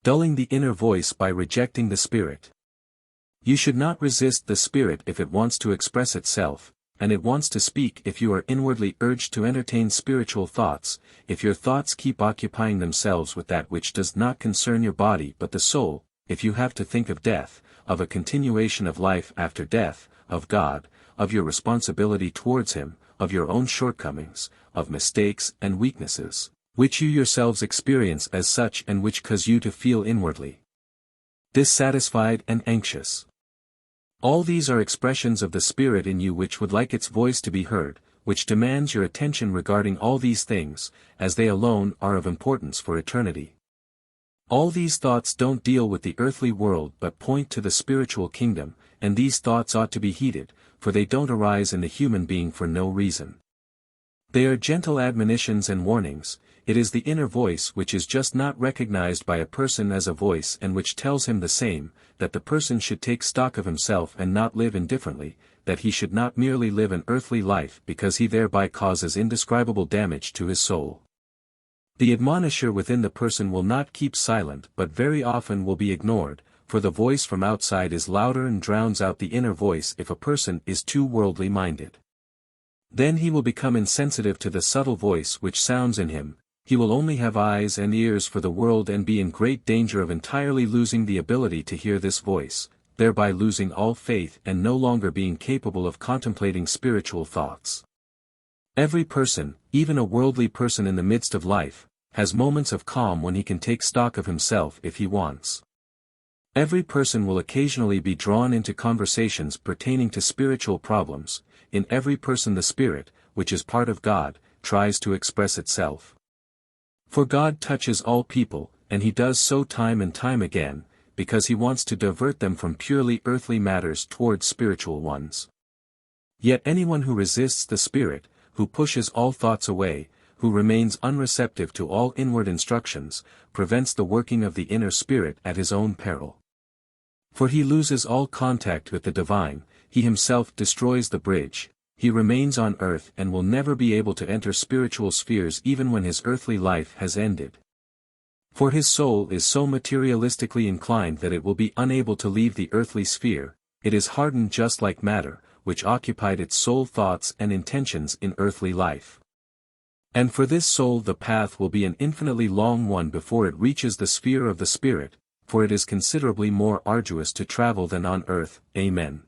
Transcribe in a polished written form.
Dulling the inner voice by rejecting the spirit. You should not resist the spirit if it wants to express itself, and it wants to speak if you are inwardly urged to entertain spiritual thoughts, if your thoughts keep occupying themselves with that which does not concern your body but the soul, if you have to think of death, of a continuation of life after death, of God, of your responsibility towards Him, of your own shortcomings, of mistakes and weaknesses, which you yourselves experience as such and which cause you to feel inwardly dissatisfied and anxious. All these are expressions of the spirit in you which would like its voice to be heard, which demands your attention regarding all these things, as they alone are of importance for eternity. All these thoughts don't deal with the earthly world but point to the spiritual kingdom, and these thoughts ought to be heeded, for they don't arise in the human being for no reason. They are gentle admonitions and warnings. It is the inner voice which is just not recognized by a person as a voice and which tells him the same, that the person should take stock of himself and not live indifferently, that he should not merely live an earthly life because he thereby causes indescribable damage to his soul. The admonisher within the person will not keep silent but very often will be ignored, for the voice from outside is louder and drowns out the inner voice if a person is too worldly minded. Then he will become insensitive to the subtle voice which sounds in him. He will only have eyes and ears for the world and be in great danger of entirely losing the ability to hear this voice, thereby losing all faith and no longer being capable of contemplating spiritual thoughts. Every person, even a worldly person in the midst of life, has moments of calm when he can take stock of himself if he wants. Every person will occasionally be drawn into conversations pertaining to spiritual problems. In every person the Spirit, which is part of God, tries to express itself. For God touches all people, and He does so time and time again, because He wants to divert them from purely earthly matters towards spiritual ones. Yet anyone who resists the Spirit, who pushes all thoughts away, who remains unreceptive to all inward instructions, prevents the working of the inner spirit at his own peril. For he loses all contact with the divine, he himself destroys the bridge, he remains on earth and will never be able to enter spiritual spheres even when his earthly life has ended. For his soul is so materialistically inclined that it will be unable to leave the earthly sphere, it is hardened just like matter, which occupied its sole thoughts and intentions in earthly life. And for this soul the path will be an infinitely long one before it reaches the sphere of the Spirit, for it is considerably more arduous to travel than on earth. Amen.